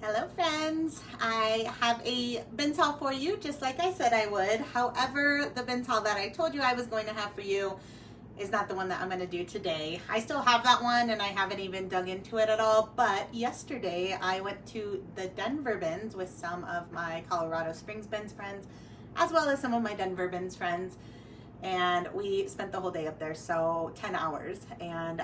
Hello friends, I have a bin haul for you just like I said I would. However, the bin haul that I told you I was going to have for you is not the one that I'm going to do today. I still have that one and I haven't even dug into it at all, but yesterday I went to the Denver bins with some of my Colorado Springs bins friends as well as some of my Denver bins friends, and we spent the whole day up there, so 10 hours, and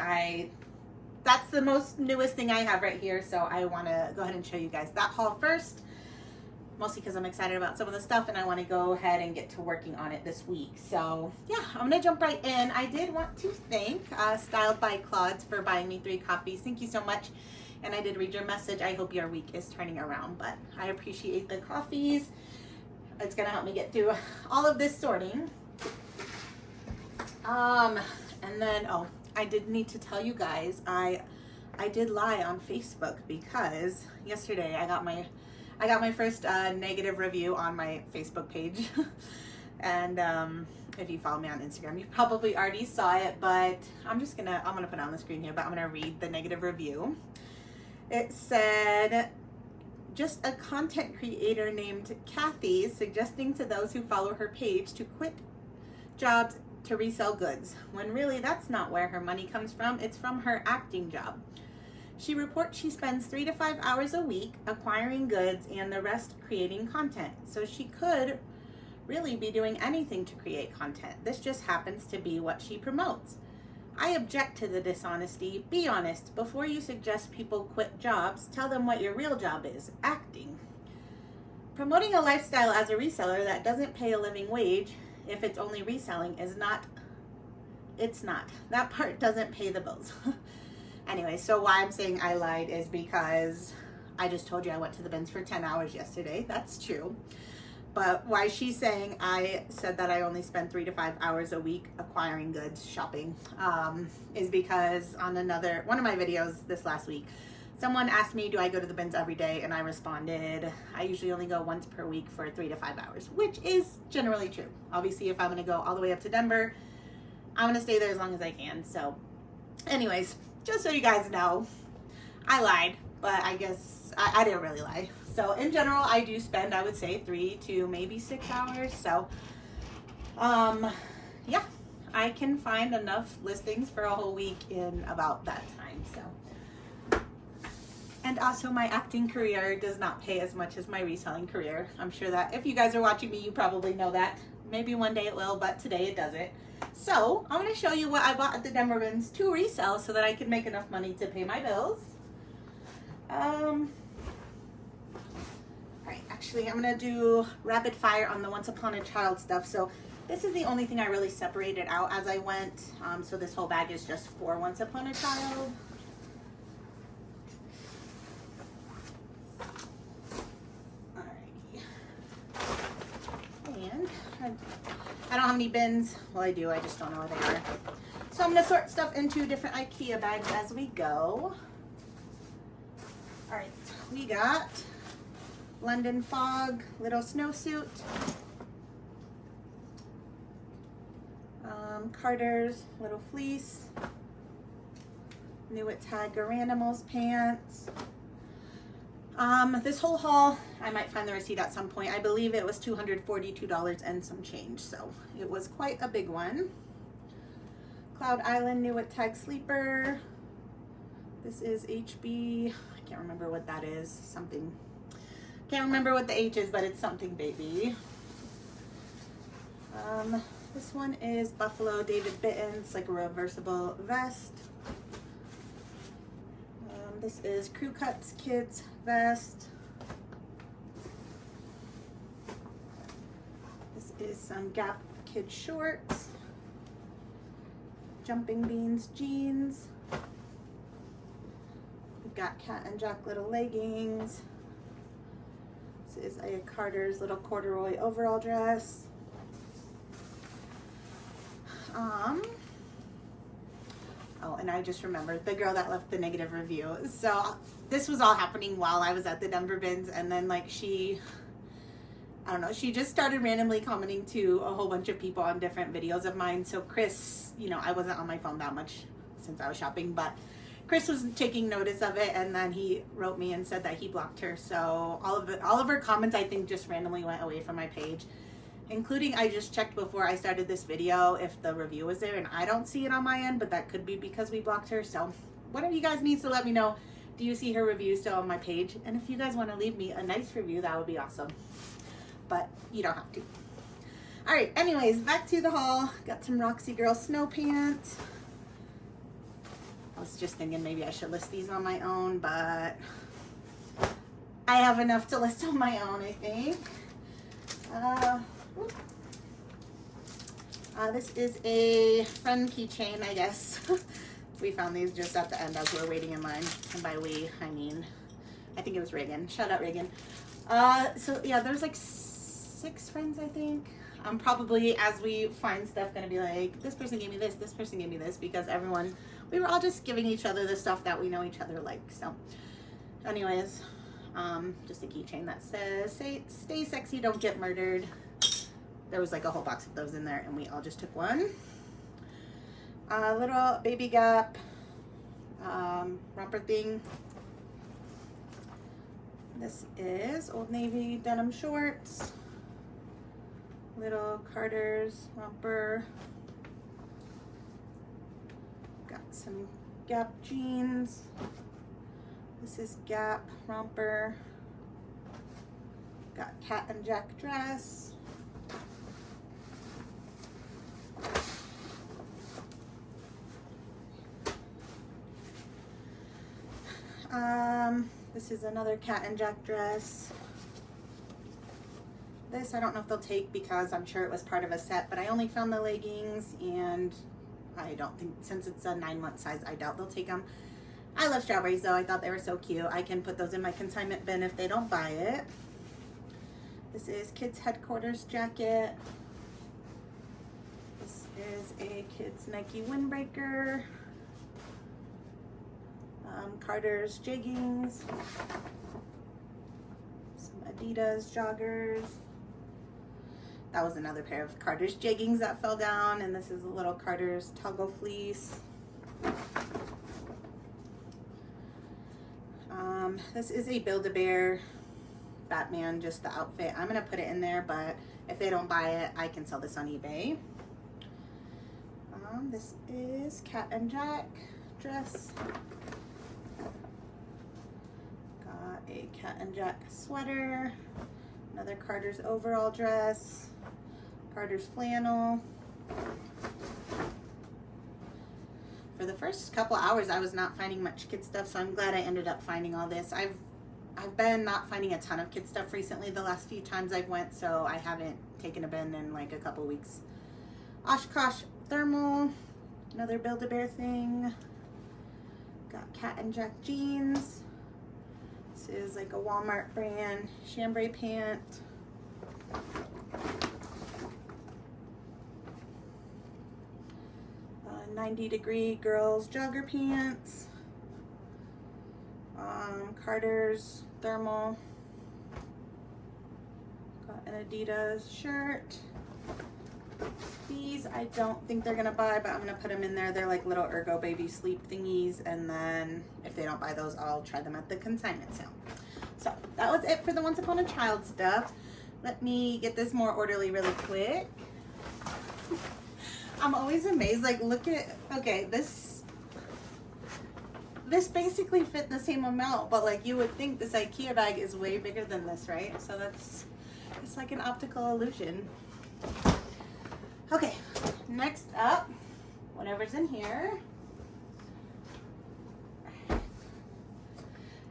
that's the most newest thing I have right here, so I want to go ahead and show you guys that haul first, mostly because I'm excited about some of the stuff and I want to go ahead and get to working on it this week. So yeah, I'm going to jump right in. I did want to thank Styled by Claude's for buying me 3 coffees. Thank you so much, and I did read your message. I hope your week is turning around, but I appreciate the coffees. It's going to help me get through all of this sorting. And then, I did need to tell you guys, I did lie on Facebook because yesterday I got my first negative review on my Facebook page. And if you follow me on Instagram, you probably already saw it, but I'm gonna put it on the screen here, but I'm gonna read the negative review. It said, just a content creator named Kathy suggesting to those who follow her page to quit jobs to resell goods, when really that's not where her money comes from. It's from her acting job. She reports she spends 3 to 5 hours a week acquiring goods and the rest creating content. So she could really be doing anything to create content. This just happens to be what she promotes. I object to the dishonesty. Be honest. Before you suggest people quit jobs, tell them what your real job is: acting. Promoting a lifestyle as a reseller that doesn't pay a living wage, if it's only reselling, is not. It's not. That part doesn't pay the bills. Anyway, so why I'm saying I lied is because I just told you I went to the bins for 10 hours yesterday. That's true. But why she's saying I said that I only spend 3 to 5 hours a week acquiring goods, shopping, is because on one of my videos this last week, someone asked me, do I go to the bins every day? And I responded, I usually only go once per week for 3 to 5 hours, which is generally true. Obviously, if I'm going to go all the way up to Denver, I'm going to stay there as long as I can. So anyways, just so you guys know, I lied, but I guess I didn't really lie. So in general, I do spend, I would say, 3 to maybe 6 hours. So yeah, I can find enough listings for a whole week in about that time. So. And also, my acting career does not pay as much as my reselling career. I'm sure that if you guys are watching me, you probably know that. Maybe one day it will, but today it doesn't. So I'm going to show you what I bought at the Denver bins to resell so that I can make enough money to pay my bills. Alright, actually I'm going to do rapid fire on the Once Upon a Child stuff. So this is the only thing I really separated out as I went. So this whole bag is just for Once Upon a Child. I don't have any bins. Well, I do. I just don't know where they are. So I'm going to sort stuff into different IKEA bags as we go. All right. We got London Fog little snowsuit. Carter's little fleece. New at Tiger Animals pants. This whole haul, I might find the receipt at some point. I believe it was $242 and some change, so it was quite a big one. Cloud Island New at Tag Sleeper. This is HB. I can't remember what that is. Something. Can't remember what the H is, but it's something baby. This one is Buffalo David Bittens, like a reversible vest. This is Crew Cuts Kids vest. This is some Gap Kid shorts. Jumping Beans jeans. We've got Cat and Jack little leggings. This is a Carter's little corduroy overall dress. Oh, and I just remembered the girl that left the negative review. So this was all happening while I was at the Denver bins, and then like she just started randomly commenting to a whole bunch of people on different videos of mine. So Chris, I wasn't on my phone that much since I was shopping, but Chris was taking notice of it, and then he wrote me and said that he blocked her. So all of her comments, I think, just randomly went away from my page, including I just checked before I started this video if the review was there, and I don't see it on my end, but that could be because we blocked her. So one of you guys needs to let me know, do you see her review still on my page? And if you guys want to leave me a nice review, that would be awesome, but you don't have to. All right, anyways, back to the haul. Got some Roxy Girl snow pants. I was just thinking maybe I should list these on my own, but I have enough to list on my own, I think. This is a friend keychain, I guess. We found these just at the end as we were waiting in line. And by we, I mean, I think it was Reagan. Shout out Reagan. So yeah, there's like 6 friends, I think. I'm probably, as we find stuff, gonna be like, this person gave me this person gave me this, because everyone, we were all just giving each other the stuff that we know each other like. So anyways, just a keychain that says, stay sexy, don't get murdered. There was like a whole box of those in there, and we all just took one. A little Baby Gap romper thing. This is Old Navy denim shorts. Little Carter's romper. Got some Gap jeans. This is Gap romper. Got Cat and Jack dress. This is another Cat and Jack dress. This I don't know if they'll take because I'm sure it was part of a set, but I only found the leggings, and I don't think, since it's a 9-month size, I doubt they'll take them. I love strawberries though. I thought they were so cute. I can put those in my consignment bin if they don't buy it. This is Kids Headquarters jacket. This is a Kids Nike windbreaker. Carter's jeggings. Some Adidas joggers. That was another pair of Carter's jeggings that fell down, and this is a little Carter's toggle fleece. This is a Build-A-Bear Batman, just the outfit. I'm gonna put it in there, but if they don't buy it, I can sell this on eBay. This is Cat and Jack dress. Got a Cat and Jack sweater. Another Carter's overall dress. Carter's flannel. For the first couple hours, I was not finding much kid stuff, so I'm glad I ended up finding all this. I've been not finding a ton of kid stuff recently the last few times I've went, so I haven't taken a bin in like a couple weeks. Oshkosh thermal, another Build-A-Bear thing. Got Cat and Jack jeans. This is like a Walmart brand chambray pant. 90-degree girls jogger pants. Carter's thermal. Got an Adidas shirt. These I don't think they're gonna buy, but I'm gonna put them in there. They're like little Ergo baby sleep thingies, and then if they don't buy those, I'll try them at the consignment sale. So that was it for the Once Upon a Child stuff. Let me get this more orderly really quick. I'm always amazed, like look at, okay, this basically fit the same amount, but like you would think this IKEA bag is way bigger than this, right? So it's like an optical illusion. Okay, next up, whatever's in here.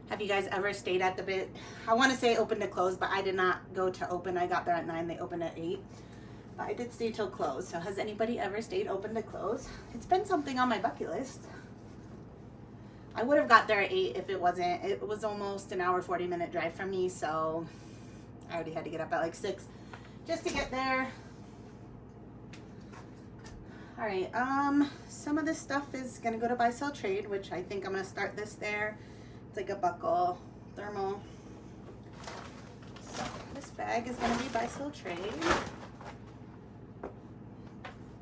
Have you guys ever stayed at the bit? I want to say open to close, but I did not go to open. I got there at 9, they opened at 8. But I did stay till close. So has anybody ever stayed open to close? It's been something on my bucket list. I would have got there at 8 if it wasn't. It was almost an hour, 40-minute drive from me, so I already had to get up at like 6 just to get there. All right, some of this stuff is gonna go to buy, sell, trade, which I think I'm gonna start this there. It's like a buckle thermal. So this bag is gonna be buy, sell, trade.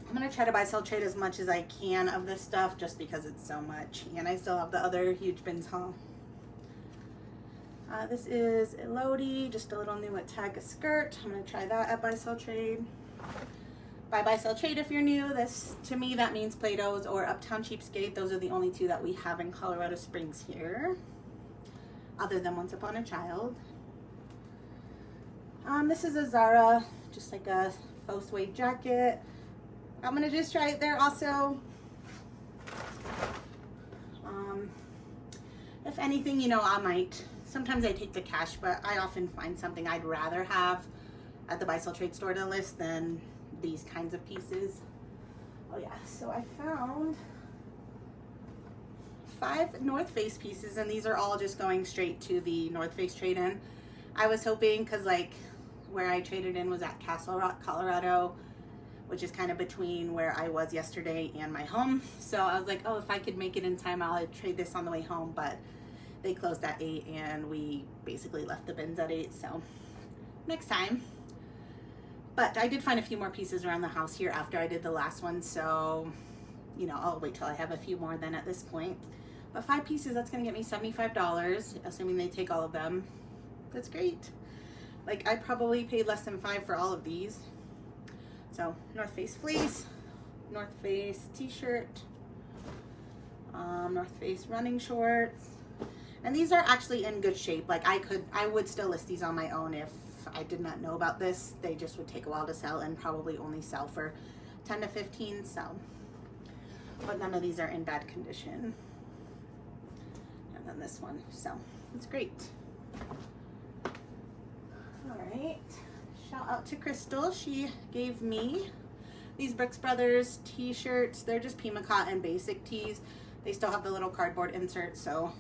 I'm gonna try to buy, sell, trade as much as I can of this stuff just because it's so much. And I still have the other huge bins haul. This is Elodie, just a little new at Tag skirt. I'm gonna try that at buy, sell, trade. Buy, sell, trade if you're new. This, to me, that means Plato's or Uptown Cheapskate. Those are the only two that we have in Colorado Springs here, other than Once Upon a Child. This is a Zara, just like a faux suede jacket. I'm gonna just try it there also. If anything, you know, I might, sometimes I take the cash, but I often find something I'd rather have at the buy, sell, trade store to list than these kinds of pieces. Oh yeah, so I found 5 North Face pieces, and these are all just going straight to the North Face trade-in. I was hoping, because like where I traded in was at Castle Rock, Colorado, which is kind of between where I was yesterday and my home. So I was like, oh, if I could make it in time, I'll trade this on the way home, but they closed at 8 and we basically left the bins at 8, so next time. But I did find a few more pieces around the house here after I did the last one, so, you know, I'll wait till I have a few more then at this point. But 5 pieces, that's gonna get me $75, assuming they take all of them. That's great. Like, I probably paid less than 5 for all of these. So, North Face fleece, North Face t-shirt, North Face running shorts. And these are actually in good shape. Like, I would still list these on my own if I did not know about this. They just would take a while to sell and probably only sell for 10 to 15, so. But none of these are in bad condition. And then this one, so it's great. All right, shout out to Crystal. She gave me these Brooks Brothers t-shirts. They're just Pima Cotton basic tees. They still have the little cardboard insert, so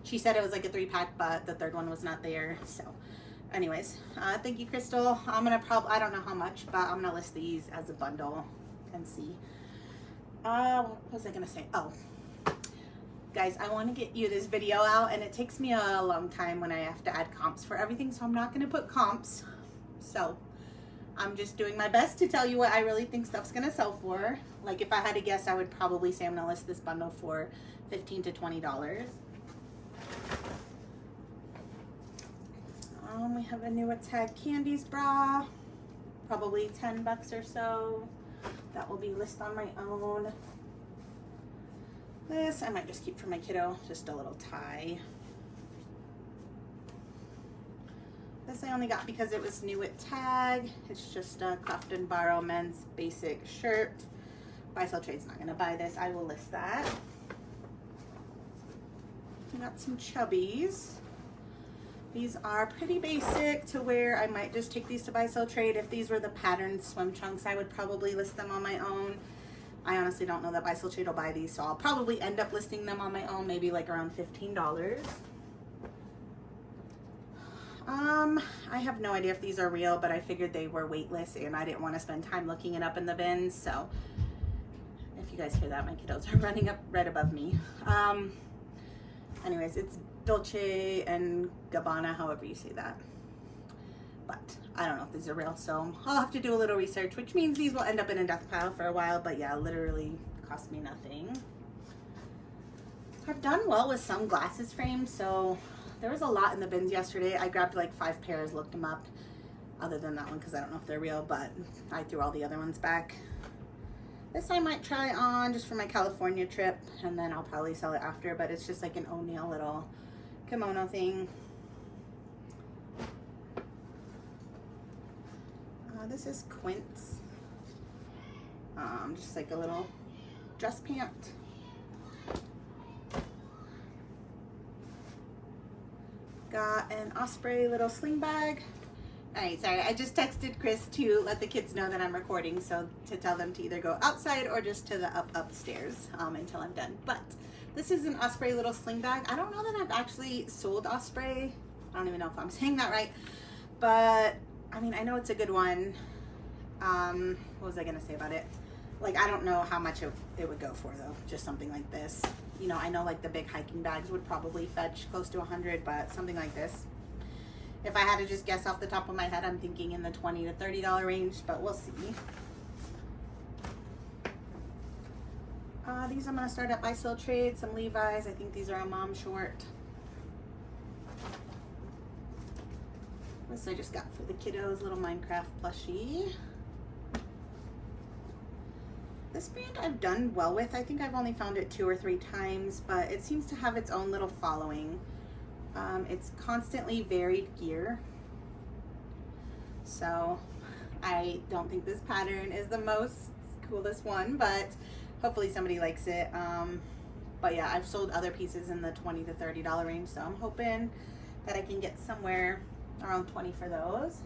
she said it was like a 3-pack, but the third one was not there, so. Anyways, thank you, Crystal. I'm gonna I don't know how much, but I'm gonna list these as a bundle and see. What was I gonna say? Oh, guys, I want to get you this video out, and it takes me a long time when I have to add comps for everything, so I'm not gonna put comps. So I'm just doing my best to tell you what I really think stuff's gonna sell for. Like, if I had to guess, I would probably say I'm gonna list this bundle for $15 to $20. We have a new Tag Candies bra, probably 10 bucks or so. That will be listed on my own. This I might just keep for my kiddo, just a little tie. This I only got because it was new at Tag. It's just a Craft and Borrow men's basic shirt. Buy, sell, trade's not gonna buy this. I will list that. We got some chubbies. These are pretty basic to where I might just take these to buy, sell, trade. If these were the patterned swim trunks, I would probably list them on my own. I honestly don't know that buy, sell, trade will buy these, so I'll probably end up listing them on my own, maybe like around $15. I have no idea if these are real, but I figured they were weightless and I didn't want to spend time looking it up in the bins, so if you guys hear that, my kiddos are running up right above me. Anyways, it's Dolce and Gabbana, however you say that. But I don't know if these are real, so I'll have to do a little research, which means these will end up in a death pile for a while, but yeah, literally cost me nothing. I've done well with some glasses frames, so there was a lot in the bins yesterday. I grabbed like 5 pairs, looked them up, other than that one because I don't know if they're real, but I threw all the other ones back. This I might try on just for my California trip, and then I'll probably sell it after, but it's just like an O'Neill little kimono thing. This is Quince. Just like a little dress pant. Got an Osprey little sling bag. Alright, sorry, I just texted Chris to let the kids know that I'm recording, so to tell them to either go outside or just to the upstairs until I'm done. But this is an Osprey little sling bag. I don't know that I've actually sold Osprey. I don't even know if I'm saying that right, but I mean, I know it's a good one. What was I gonna say about it? Like, I don't know how much it would go for though, just something like this. You know, I know like the big hiking bags would probably fetch close to 100, but something like this. If I had to just guess off the top of my head, I'm thinking in the $20 to $30 range, but we'll see. These I'm gonna start at Buy Sell Trade, some Levi's. I think these are a mom short. This I just got for the kiddos, little Minecraft plushie. This brand I've done well with. I think I've only found it 2 or 3 times, but it seems to have its own little following. It's constantly varied gear. So I don't think this pattern is the most coolest one, but hopefully somebody likes it. But yeah, I've sold other pieces in the $20 to $30 range, so I'm hoping that I can get somewhere around 20 for those.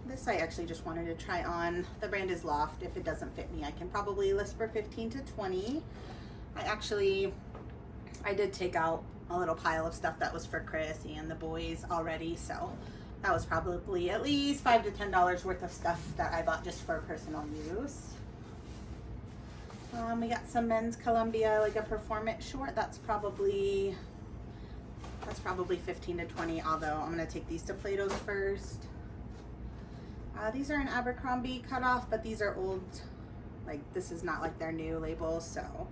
This I actually just wanted to try on. The brand is Loft. If it doesn't fit me, I can probably list for 15 to 20. I did take out a little pile of stuff that was for Chris and the boys already, so that was probably at least $5 to $10 worth of stuff that I bought just for personal use. We got some men's Columbia, like a performance short. That's probably 15 to 20, although I'm gonna take these to Plato's first. These are an Abercrombie cutoff, but these are old, like this is not like their new labels, so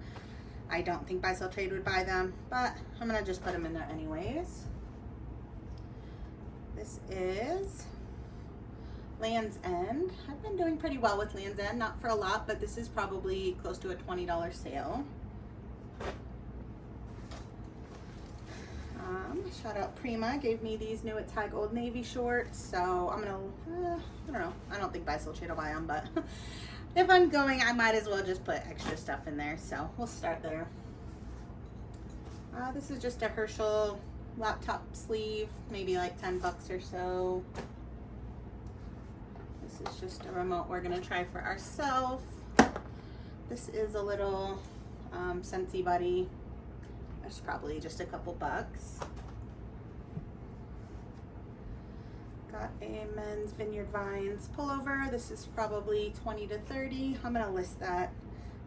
I don't think Buy Sell Trade would buy them, but I'm gonna just put them in there anyways. This is Land's End. I've been doing pretty well with Land's End, not for a lot, but this is probably close to a $20 sale. Shout out Prima, gave me these new at Tag Old Navy shorts, so I'm gonna, I don't know, I don't think Buy Sell Trade will buy them, but if I'm going, I might as well just put extra stuff in there, so we'll start there. This is just a Herschel laptop sleeve, maybe like 10 bucks or so. This is just a remote we're gonna try for ourselves. This is a little Scentsy Buddy. It's probably just a couple bucks. Got a men's Vineyard Vines pullover. This is probably 20 to 30. I'm gonna list that.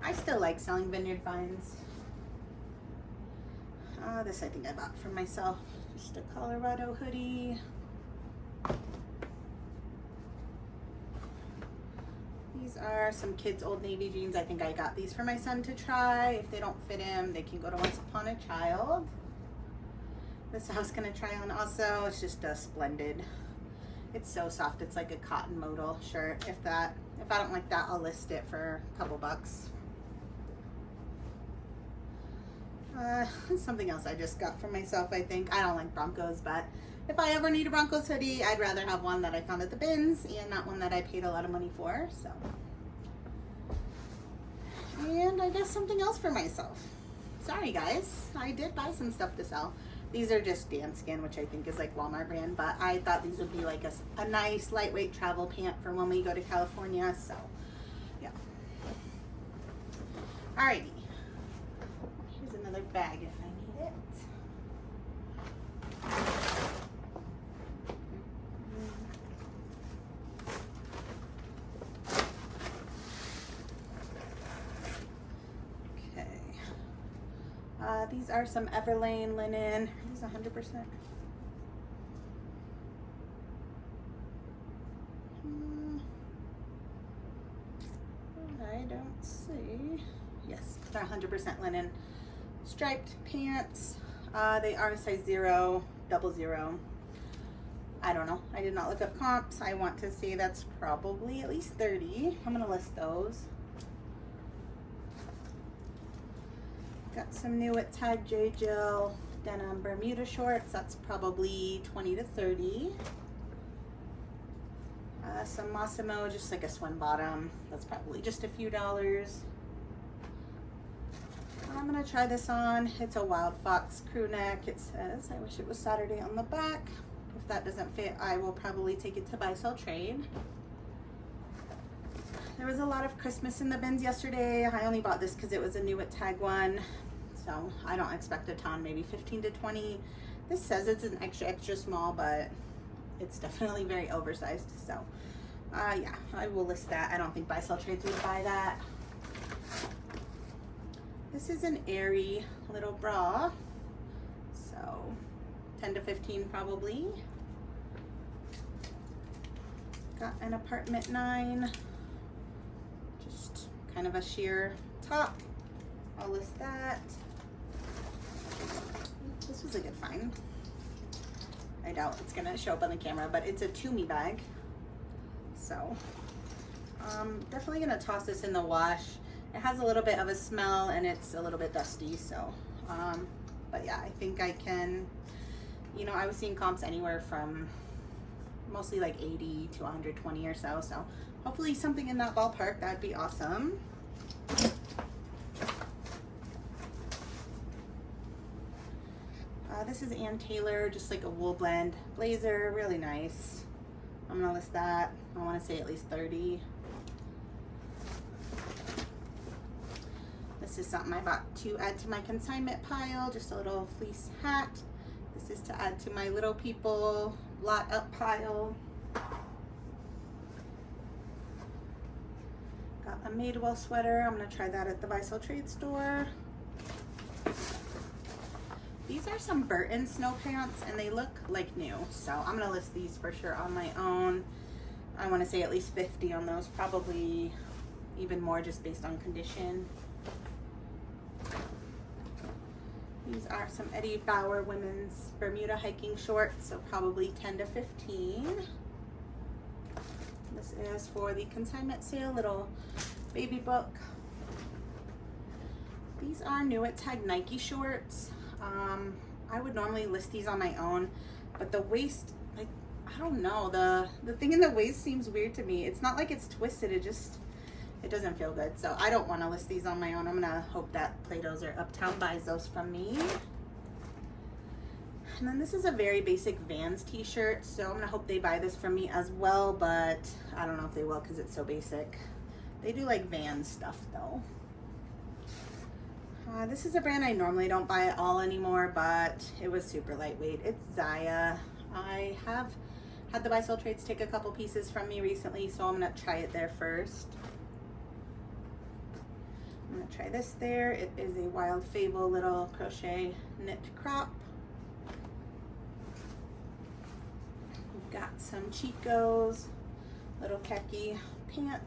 I still like selling Vineyard Vines. This I think I bought for myself. Just a Colorado hoodie. These are some kids' Old Navy jeans. I think I got these for my son to try. If they don't fit him, they can go to Once Upon a Child. This I was gonna try on also. It's just a Splendid. It's so soft. It's like a cotton modal shirt. If I don't like that, I'll list it for a couple bucks. Something else I just got for myself, I think. I don't like Broncos, but if I ever need a Broncos hoodie, I'd rather have one that I found at the bins and not one that I paid a lot of money for, so. And I guess something else for myself. Sorry guys, I did buy some stuff to sell. These are just Dan Skin, which I think is like Walmart brand, but I thought these would be like a nice lightweight travel pant for when we go to California, so yeah. Alrighty. Here's another bag if I need it. These are some Everlane linen. Are these 100%? I don't see. Yes, they're 100% linen. Striped pants. They are size 0, 00. I don't know. I did not look up comps. I want to say that's probably at least 30. I'm gonna list those. Got some new at Tag J Jill denim Bermuda shorts. That's probably 20 to 30. Some Massimo, just like a swim bottom. That's probably just a few dollars. I'm gonna try this on. It's a Wild Fox crew neck. It says, I wish it was Saturday on the back. If that doesn't fit, I will probably take it to Buy Sell Trade. There was a lot of Christmas in the bins yesterday. I only bought this because it was a new at Tag one. So I don't expect a ton, maybe 15 to 20. This says it's an extra small, but it's definitely very oversized. So yeah, I will list that. I don't think Buy Sell Trades would buy that. This is an airy little bra. So 10 to 15 probably. Got an apartment 9. Just kind of a sheer top. I'll list that. This was a good find. I doubt it's gonna show up on the camera, but it's a Toomey bag. So definitely gonna toss this in the wash. It has a little bit of a smell and it's a little bit dusty, so but yeah, I think I can, you know, I was seeing comps anywhere from mostly like 80 to 120 or so, so hopefully something in that ballpark. That'd be awesome. This is Ann Taylor, just like a wool blend blazer, really nice. I'm gonna list that. I want to say at least 30. This is something I bought to add to my consignment pile, just a little fleece hat. This is to add to my little people lot up pile. Got a Madewell sweater. I'm gonna try that at the Reseller trade store. These are some Burton snow pants and they look like new, so I'm gonna list these for sure on my own. I want to say at least 50 on those, probably even more just based on condition. These are some Eddie Bauer women's Bermuda hiking shorts, so probably 10 to 15. This is for the consignment sale, little baby book. These are new at Tag Nike shorts. I would normally list these on my own, but the waist, like, I don't know, the thing in the waist seems weird to me. It's not like it's twisted, it doesn't feel good, so I don't want to list these on my own. I'm gonna hope that Plato's or Uptown buys those from me. And then this is a very basic Vans t-shirt, so I'm gonna hope they buy this from me as well, but I don't know if they will because it's so basic. They do like Vans stuff though. This is a brand I normally don't buy at all anymore, but it was super lightweight. It's Zaya. I have had the Reseller Trades take a couple pieces from me recently, so I'm gonna try it there first. I'm gonna try this there. It is a Wild Fable little crochet knit crop. We've got some Chicos, little khaki pant.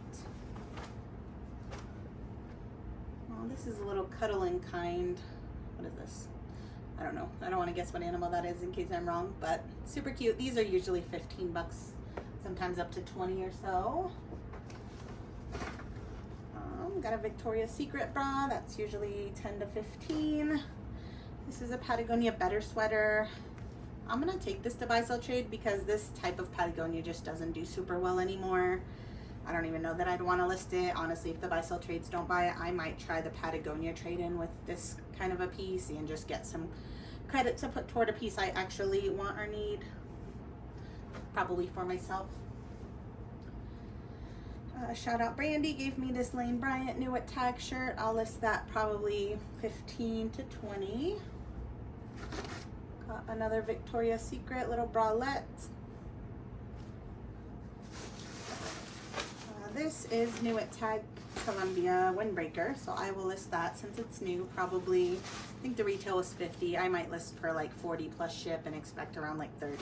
Oh, this is a little cuddling kind. What is this? I don't know. I don't want to guess what animal that is in case I'm wrong, but super cute. These are usually 15 bucks, sometimes up to 20 or so. Got a Victoria's Secret bra. That's usually 10 to 15. This is a Patagonia Better sweater. I'm gonna take this to Reseller Trade because this type of Patagonia just doesn't do super well anymore. I don't even know that I'd want to list it. Honestly, if the Reseller Trades don't buy it, I might try the Patagonia trade-in with this kind of a piece and just get some credit to put toward a piece I actually want or need. Probably for myself. Shout out Brandy gave me this Lane Bryant new at Tag shirt. I'll list that probably 15 to 20. Got another Victoria's Secret little bralette. This is new at Tag Columbia Windbreaker, so I will list that since it's new. Probably, I think the retail was 50. I might list for like 40 plus ship and expect around like 30.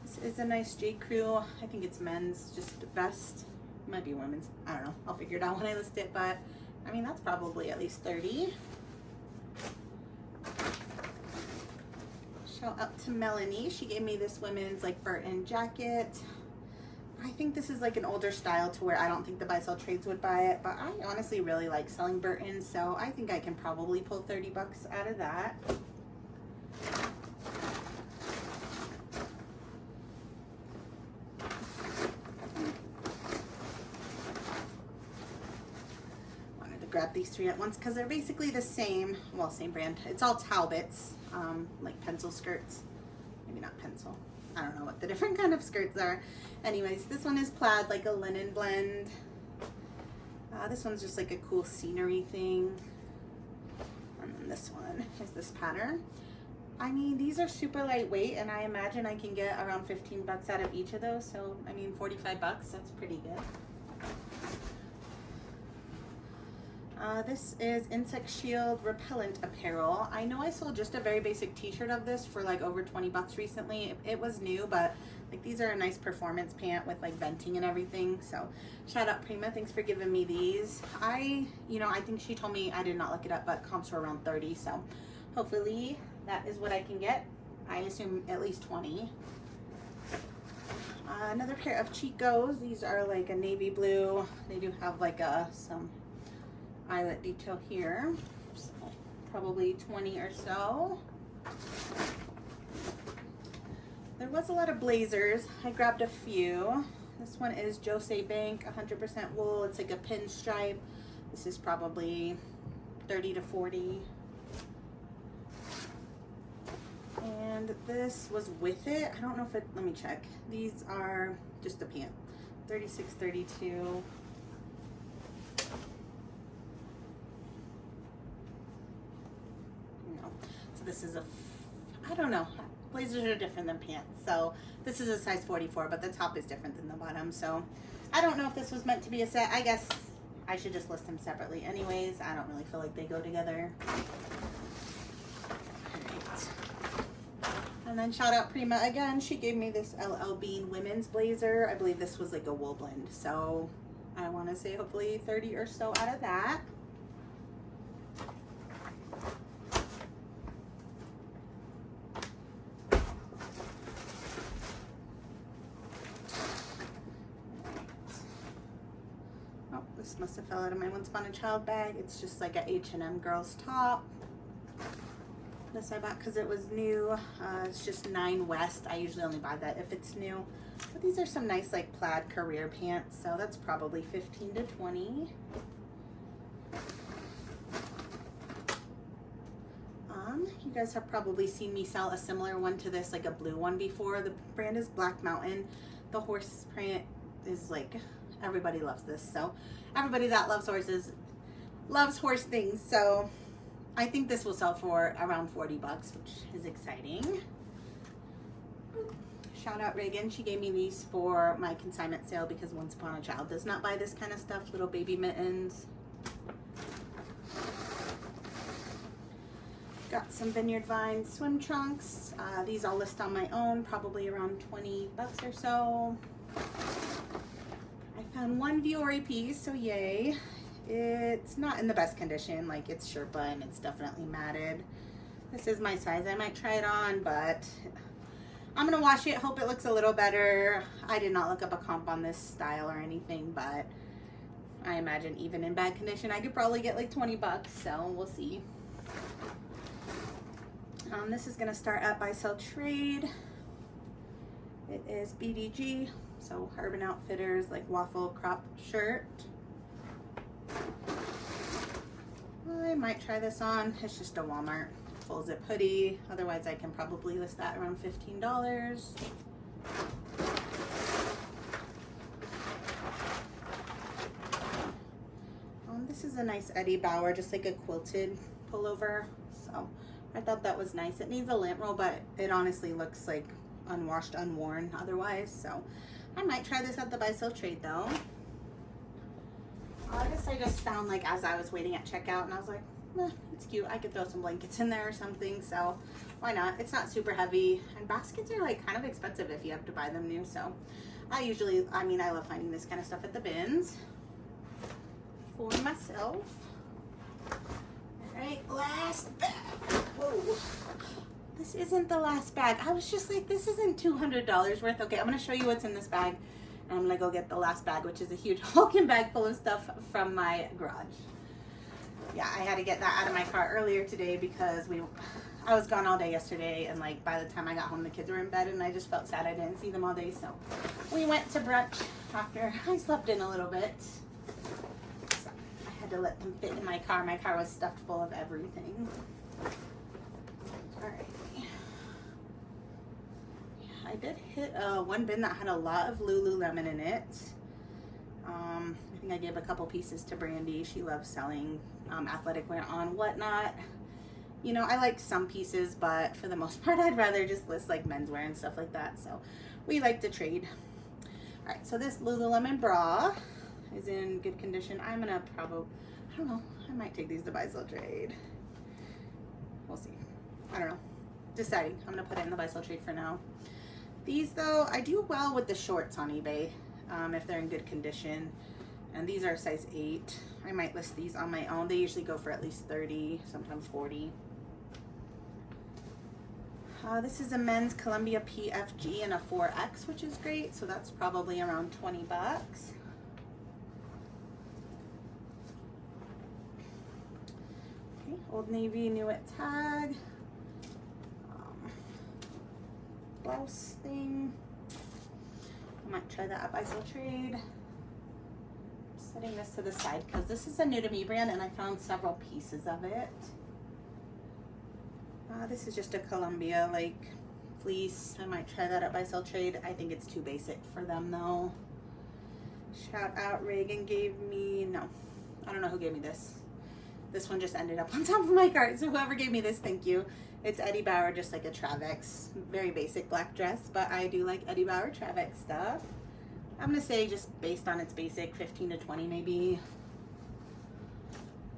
This is a nice J. Crew. I think it's men's, just the best. It might be women's. I don't know. I'll figure it out when I list it, but I mean, that's probably at least 30. Shout out to Melanie. She gave me this women's like Burton jacket. I think this is like an older style to where I don't think the Reseller Trades would buy it, but I honestly really like selling Burton, so I think I can probably pull 30 bucks out of that. Wanted to grab these three at once because they're basically the same, well, same brand. It's all Talbots. Like pencil skirts, maybe not pencil, I don't know what the different kind of skirts are. Anyways, this one is plaid, like a linen blend. This one's just like a cool scenery thing, and then this one is this pattern. I mean, these are super lightweight, and I imagine I can get around 15 bucks out of each of those, so I mean 45 bucks, that's pretty good. This is Insect Shield Repellent Apparel. I know I sold just a very basic t-shirt of this for like over 20 bucks recently. It was new, but like these are a nice performance pant with like venting and everything. So shout out Prima, thanks for giving me these. I think she told me, I did not look it up, but comps were around 30. So hopefully that is what I can get. I assume at least 20. Another pair of Chicos. These are like a navy blue. They do have like some eyelet detail here, so probably 20 or so. There was a lot of blazers. I grabbed a few. This one is Jose Bank 100% wool. It's like a pinstripe. This is probably 30 to 40. And this was with it. I don't know if it, let me check. These are just the pant. 36, 32. This is I don't know, blazers are different than pants, so this is a size 44, but the top is different than the bottom, so I don't know if this was meant to be a set. I guess I should just list them separately anyways. I don't really feel like they go together. Alright. And then shout out Prima again. She gave me this LL Bean women's blazer. I believe this was like a wool blend, so I want to say hopefully 30 or so out of that. This must have fell out of my Once Upon a Child bag. It's just like a H&M girl's top. This I bought because it was new. It's just 9 West. I usually only buy that if it's new. But these are some nice like plaid career pants. So that's probably 15 to 20. You guys have probably seen me sell a similar one to this, like a blue one before. The brand is Black Mountain. The horse print is like, everybody loves this. So everybody that loves horses loves horse things. So I think this will sell for around 40 bucks, which is exciting. Shout out Reagan. She gave me these for my consignment sale because Once Upon a Child does not buy this kind of stuff. Little baby mittens. Got some Vineyard Vines swim trunks. These I'll list on my own, probably around 20 bucks or so. I found one Viore piece, so yay. It's not in the best condition, like it's Sherpa and it's definitely matted. This is my size. I might try it on, but I'm gonna wash it, hope it looks a little better. I did not look up a comp on this style or anything, but I imagine even in bad condition, I could probably get like 20 bucks, so we'll see. This is gonna start at Buy Sell Trade. It is BDG, so Urban Outfitters, like waffle crop shirt. I might try this on. It's just a Walmart full zip hoodie. Otherwise, I can probably list that around $15. This is a nice Eddie Bauer, just like a quilted pullover. So I thought that was nice. It needs a lint roll, but it honestly looks like unwashed, unworn otherwise. So I might try this at the Buy Sell Trade though. I guess I just found, like, as I was waiting at checkout, and I was like, it's cute. I could throw some blankets in there or something, so why not? It's not super heavy, and baskets are like kind of expensive if you have to buy them new, so I love finding this kind of stuff at the bins for myself. All right, last bag. Whoa. This isn't the last bag. I was just like, this isn't $200 worth. Okay, I'm gonna show you what's in this bag. And I'm gonna go get the last bag, which is a huge hulking bag full of stuff from my garage. Yeah, I had to get that out of my car earlier today because I was gone all day yesterday, and like by the time I got home the kids were in bed, and I just felt sad I didn't see them all day. So we went to brunch after I slept in a little bit. So I had to let them fit in my car. My car was stuffed full of everything. All right. I did hit one bin that had a lot of Lululemon in it. I think I gave a couple pieces to Brandy. She loves selling athletic wear on Whatnot. You know, I like some pieces, but for the most part, I'd rather just list like menswear and stuff like that. So we like to trade. All right, so this Lululemon bra is in good condition. I'm gonna probably, I don't know, I might take these to buy sell trade. We'll see. I don't know. Deciding. I'm gonna put it in the buy sell trade for now. These though, I do well with the shorts on eBay if they're in good condition. And these are size 8. I might list these on my own. They usually go for at least 30, sometimes 40. This is a men's Columbia PFG in a 4X, which is great. So that's probably around 20 bucks. Okay, Old Navy Nuit tag. Blouse thing. I might try that at buy sell trade. Setting this to the side because this is a new to me brand and I found several pieces of it. This is just a Columbia like fleece. I might try that at buy sell trade. I think it's too basic for them though. Shout out, Reagan gave me, no, I don't know who gave me this. This one just ended up on top of my cart, so whoever gave me this, thank you. It's Eddie Bauer, just like a Travex, very basic black dress, but I do like Eddie Bauer Travex stuff. I'm gonna say just based on its basic, 15 to 20 maybe.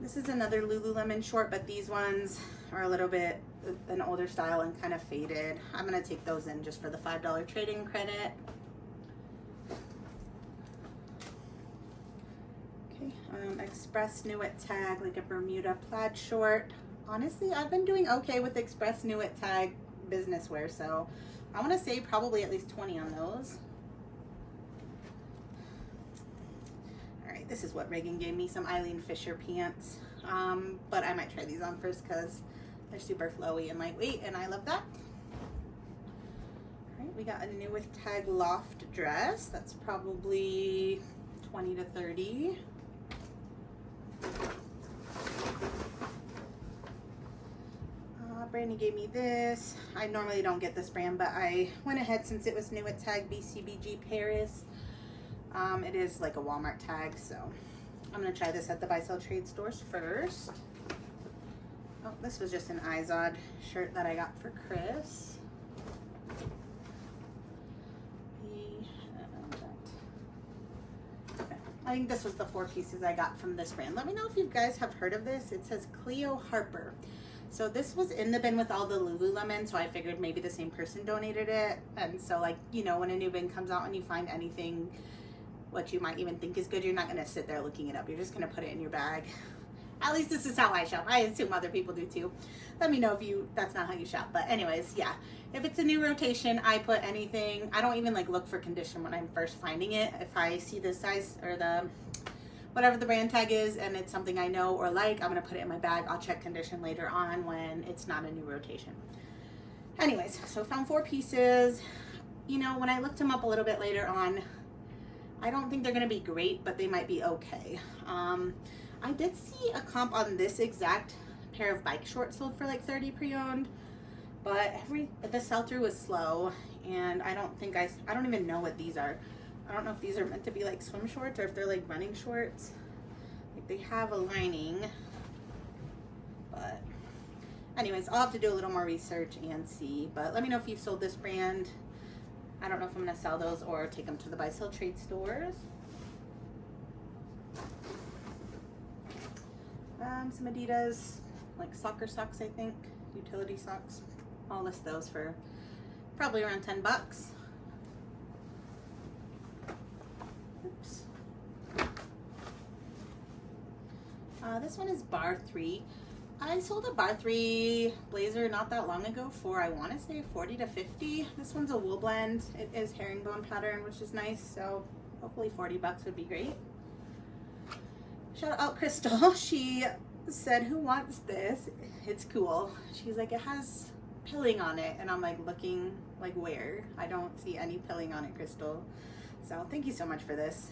This is another Lululemon short, but these ones are a little bit an older style and kind of faded. I'm gonna take those in just for the $5 trading credit. Okay, Express Nuit tag, like a Bermuda plaid short. Honestly, I've been doing okay with Express Nuit tag business wear, so I wanna say probably at least 20 on those. This is what Reagan gave me, some Eileen Fisher pants. But I might try these on first because they're super flowy and lightweight, and I love that. All right, we got a new with tag loft dress. That's probably 20 to 30. Brandy gave me this. I normally don't get this brand, but I went ahead since it was new with tag BCBG Paris. It is like a Walmart tag, so I'm gonna try this at the buy sell trade stores first. Oh, this was just an Izod shirt that I got for Chris. Okay. I think this was the 4 pieces I got from this brand. Let me know if you guys have heard of this. It says Cleo Harper. So this was in the bin with all the Lululemon, so I figured maybe the same person donated it. And so, like, you know, when a new bin comes out and you find anything what you might even think is good, you're not going to sit there looking it up. You're just going to put it in your bag. At least this is how I shop. I assume other people do too. Let me know if that's not how you shop. But anyways, yeah, if it's a new rotation, I put anything. I don't even like look for condition when I'm first finding it. If I see the size or the whatever the brand tag is and it's something I know or like, I'm going to put it in my bag. I'll check condition later on when it's not a new rotation. Anyways, so found 4 pieces. You know, when I looked them up a little bit later on, I don't think they're gonna be great, but they might be okay. I did see a comp on this exact pair of bike shorts sold for like 30 pre-owned, but the sell-through was slow, and I don't even know what these are. I don't know if these are meant to be like swim shorts or if they're like running shorts. Like they have a lining, but anyways, I'll have to do a little more research and see. But let me know if you've sold this brand. I don't know if I'm gonna sell those or take them to the buy sell trade stores. Some Adidas, like soccer socks, I think, utility socks. I'll list those for probably around 10 bucks. Oops. This one is Bar 3. I sold a Bar 3 blazer not that long ago for, I want to say 40 to 50. This one's a wool blend. It is herringbone pattern, which is nice. So hopefully 40 bucks would be great. Shout out Crystal. She said, who wants this? It's cool. She's like, it has pilling on it. And I'm like looking like where? I don't see any pilling on it, Crystal. So thank you so much for this.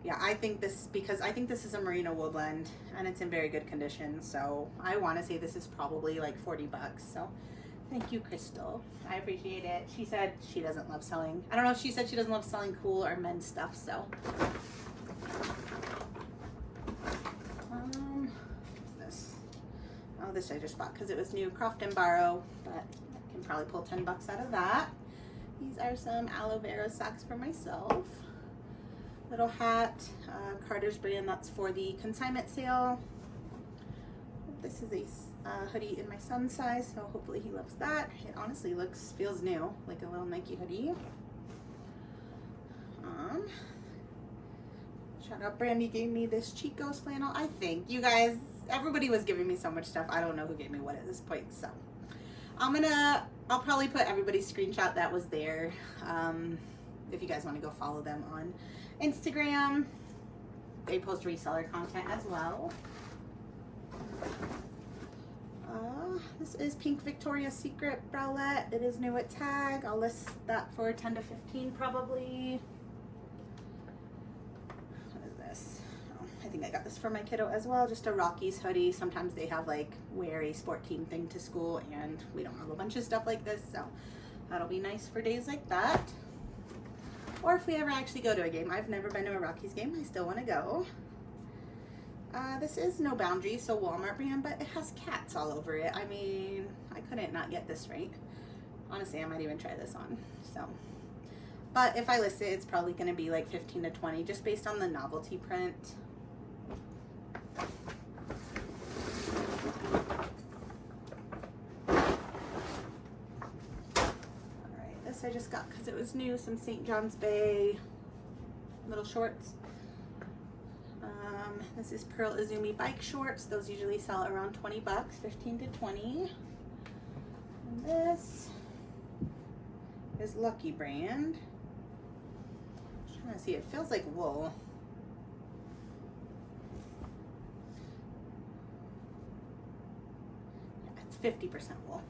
Yeah, I think this is a merino wool blend and it's in very good condition. So I want to say this is probably like 40 bucks. So thank you, Crystal. I appreciate it. She said she doesn't love selling. I don't know if she said she doesn't love selling cool or men's stuff. So what's this? Oh, this I just bought because it was new. Croft and Borrow, but I can probably pull 10 bucks out of that. These are some aloe vera socks for myself. little hat, Carter's brand, that's for the consignment sale. This is a hoodie in my son's size, so hopefully he loves that. It honestly feels new, like a little Nike hoodie. Shout out, Brandy gave me this Chico's flannel. I think you guys, everybody was giving me so much stuff. I don't know who gave me what at this point, so I'll probably put everybody's screenshot that was there. If you guys want to go follow them on Instagram, they post reseller content as well. This is Pink Victoria's Secret bralette. It is new at tag. I'll list that for 10 to 15 probably. What is this? Oh, I think I got this for my kiddo as well. Just a Rockies hoodie. Sometimes they have like wear a sport team thing to school, and we don't have a bunch of stuff like this, so that'll be nice for days like that. Or if we ever actually go to a game. I've never been to a Rockies game. I still want to go. This is No Boundaries, so Walmart brand, but it has cats all over it. I mean, I couldn't not get this right. Honestly, I might even try this on. So, but if I list it, it's probably going to be like 15 to 20 just based on the novelty print. Alright, this I just got because it was new, some St. John's Bay little shorts. This is Pearl Izumi bike shorts. Those usually sell around 20 bucks, 15 to 20. And this is Lucky brand. I'm trying to see, it feels like wool. Yeah, it's 50% wool.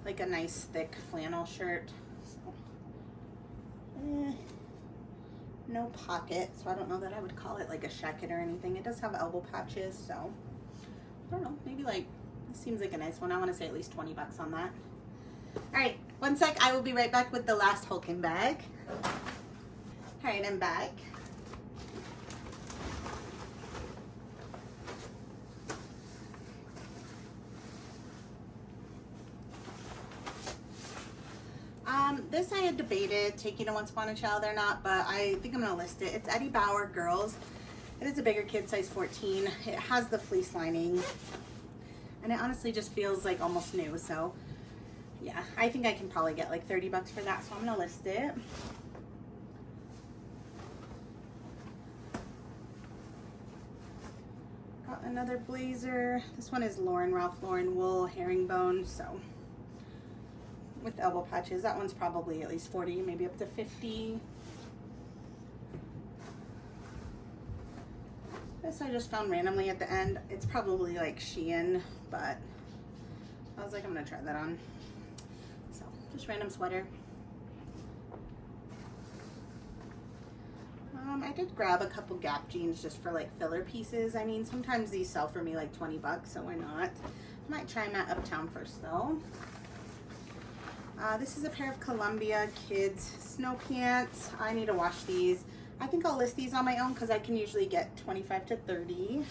Like a nice thick flannel shirt. So, no pocket, so I don't know that I would call it like a shacket or anything. It does have elbow patches, so I don't know, maybe like, this seems like a nice one. I want to say at least 20 bucks on that. All right, one sec, I will be right back with the last Hulkin bag. All right, I'm back. This I had debated taking a Once Upon a Child or not, but I think I'm gonna list it. It's Eddie Bauer Girls. It is a bigger kid, size 14. It has the fleece lining, and it honestly just feels like almost new. So yeah, I think I can probably get like 30 bucks for that, so I'm gonna list it. Got another blazer. This one is Ralph Lauren wool herringbone, so with elbow patches. That one's probably at least 40, maybe up to 50. This I just found randomly at the end. It's probably like Shein, but I was like, I'm gonna try that on. So just random sweater. I did grab a couple Gap jeans just for like filler pieces. I mean, sometimes these sell for me like 20 bucks, so why not? I might try them at Uptown first though. This is a pair of Columbia Kids snow pants. I need to wash these. I think I'll list these on my own because I can usually get 25 to 30.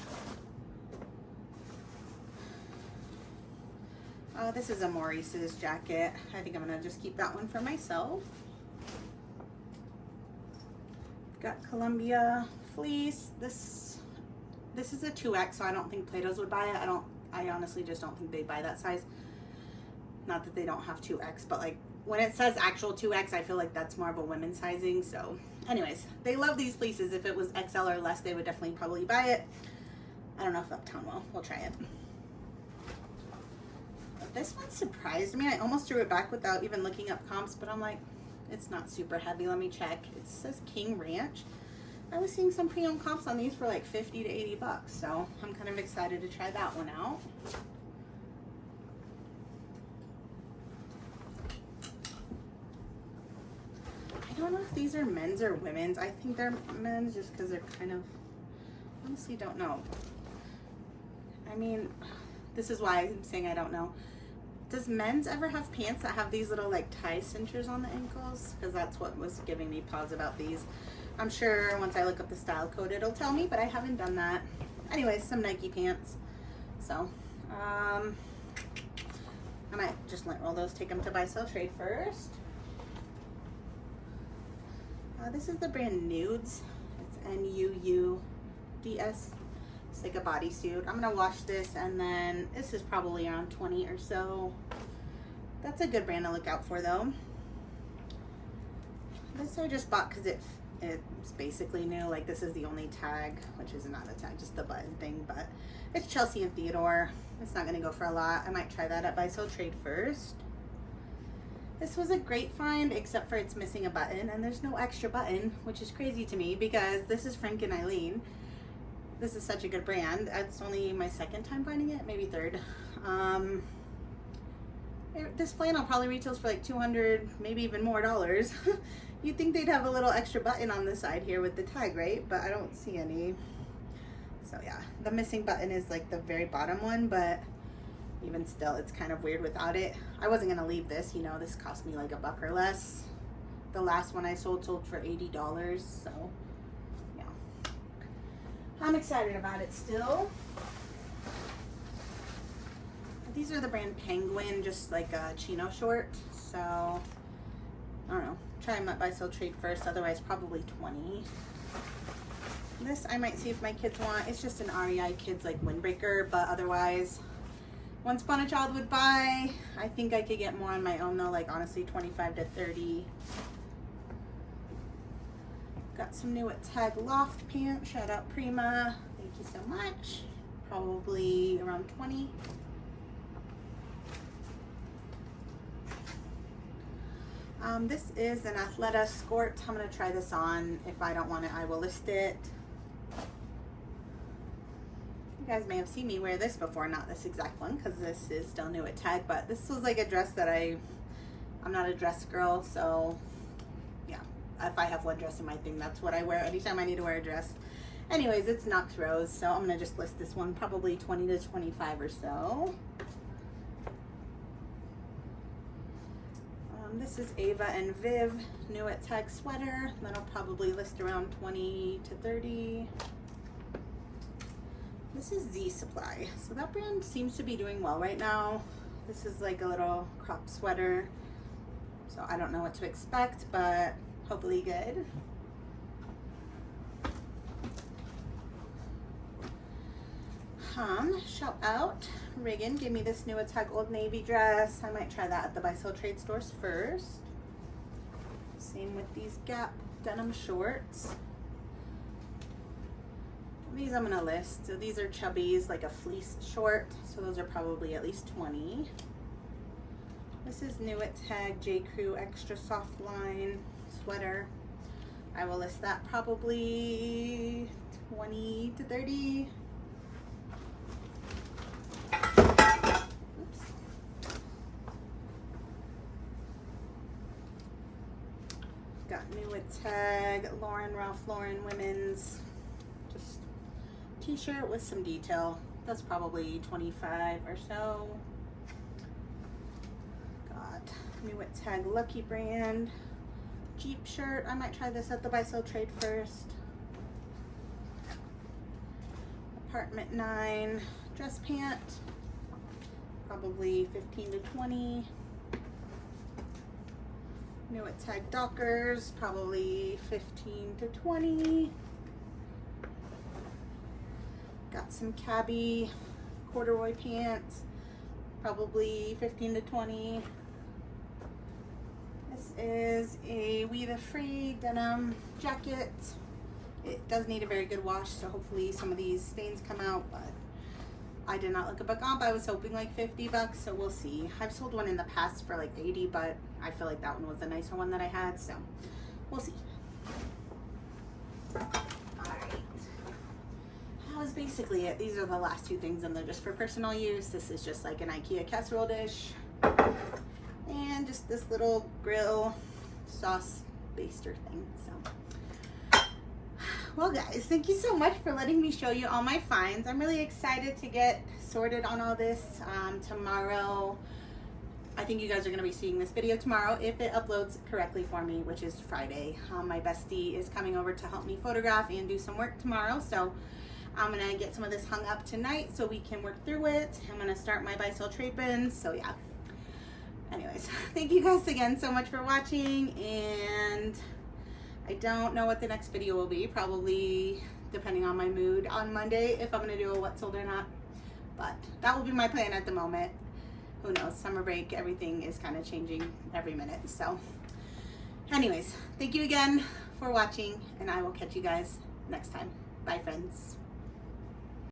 This is a Maurice's jacket. I think I'm gonna just keep that one for myself. Got Columbia fleece. This is a 2X, so I don't think Plato's would buy it. I honestly just don't think they'd buy that size. Not that they don't have 2X, but like when it says actual 2X, I feel like that's more of a women's sizing. So anyways, they love these fleeces. If it was XL or less, they would definitely probably buy it. I don't know if Uptown will. We'll try it. But this one surprised me. I almost threw it back without even looking up comps, but I'm like, it's not super heavy. Let me check. It says King Ranch. I was seeing some pre-owned comps on these for like 50 to 80 bucks. So I'm kind of excited to try that one out. I don't know if these are men's or women's. I think they're men's just because they're kind of, honestly don't know. I mean, this is why I'm saying I don't know. Does men's ever have pants that have these little like tie cinchers on the ankles? Because that's what was giving me pause about these. I'm sure once I look up the style code it'll tell me, but I haven't done that. Anyways, some Nike pants. So, I might just lint roll those, take them to buy, sell, trade first. This is the brand Nudes. It's N-U-U-D-S. It's like a bodysuit. I'm gonna wash this, and then this is probably around 20 or so. That's a good brand to look out for though. This I just bought because it's basically new. Like, this is the only tag, which is not a tag, just the button thing, but it's Chelsea and Theodore. It's not gonna go for a lot. I might try that at Buy Sell Trade first. This was a great find, except for it's missing a button, and there's no extra button, which is crazy to me because this is Frank and Eileen. This is such a good brand. It's only my second time finding it, maybe third. This flannel probably retails for like $200, maybe even more dollars. You'd think they'd have a little extra button on the side here with the tag, right? But I don't see any. So yeah, the missing button is like the very bottom one, but even still, it's kind of weird without it. I wasn't gonna leave this, you know, this cost me like $1 or less. The last one I sold for $80, so yeah. I'm excited about it still. These are the brand Penguin, just like a chino short. So, I don't know, try them at Buy Sell Trade first, otherwise probably 20. This I might see if my kids want. It's just an REI Kids like windbreaker, but otherwise, Once Upon a Child would buy. I think I could get more on my own though, like honestly 25 to 30. Got some new at Tag Loft pants. Shout out Prima. Thank you so much. Probably around 20. This is an Athleta skirt. I'm gonna try this on. If I don't want it, I will list it. You guys may have seen me wear this before, not this exact one because this is still new at Tag, but this was like a dress that I'm not a dress girl, so yeah, if I have one dress in my thing, that's what I wear anytime I need to wear a dress. Anyways, it's Knox Rose, so I'm gonna just list this one, probably 20 to 25 or so. This is Ava and Viv, new at Tag sweater. That'll probably list around 20 to 30. This is Z Supply. So that brand seems to be doing well right now. This is like a little crop sweater. So I don't know what to expect, but hopefully good. Shout out Reagan, give me this new Tag Old Navy dress. I might try that at the Buy Sell Trade stores first. Same with these Gap denim shorts. These I'm gonna list. So these are Chubbies, like a fleece short. So those are probably at least 20. This is new at Tag J. Crew extra soft line sweater. I will list that probably 20 to 30. Oops. Got new at Tag Ralph Lauren women's just t-shirt with some detail. That's probably 25 or so. Got new at Tag Lucky brand Jeep shirt. I might try this at the Buy Sell Trade first. Apartment 9 dress pant, probably 15 to 20. New at Tag Dockers, probably 15 to 20. Got some Cabby corduroy pants, probably 15 to 20. This is a We the Free denim jacket. It does need a very good wash, so hopefully some of these stains come out, but I did not look up a comp. I was hoping like 50 bucks, so we'll see. I've sold one in the past for like 80, but I feel like that one was the nicer one that I had, so we'll see. Alright. That was basically it. These are the last two things, and they're just for personal use. This is just like an IKEA casserole dish. And just this little grill sauce baster thing, so. Well guys, thank you so much for letting me show you all my finds. I'm really excited to get sorted on all this. Tomorrow, I think you guys are going to be seeing this video tomorrow if it uploads correctly for me, which is Friday. My bestie is coming over to help me photograph and do some work tomorrow, so I'm going to get some of this hung up tonight so we can work through it. I'm going to start my Buy Sell Trade bins, so yeah. Anyways, thank you guys again so much for watching, and I don't know what the next video will be. Probably depending on my mood on Monday if I'm gonna do a what sold or not. But that will be my plan at the moment. Who knows? Summer break, everything is kind of changing every minute. So anyways, thank you again for watching, and I will catch you guys next time. Bye, friends.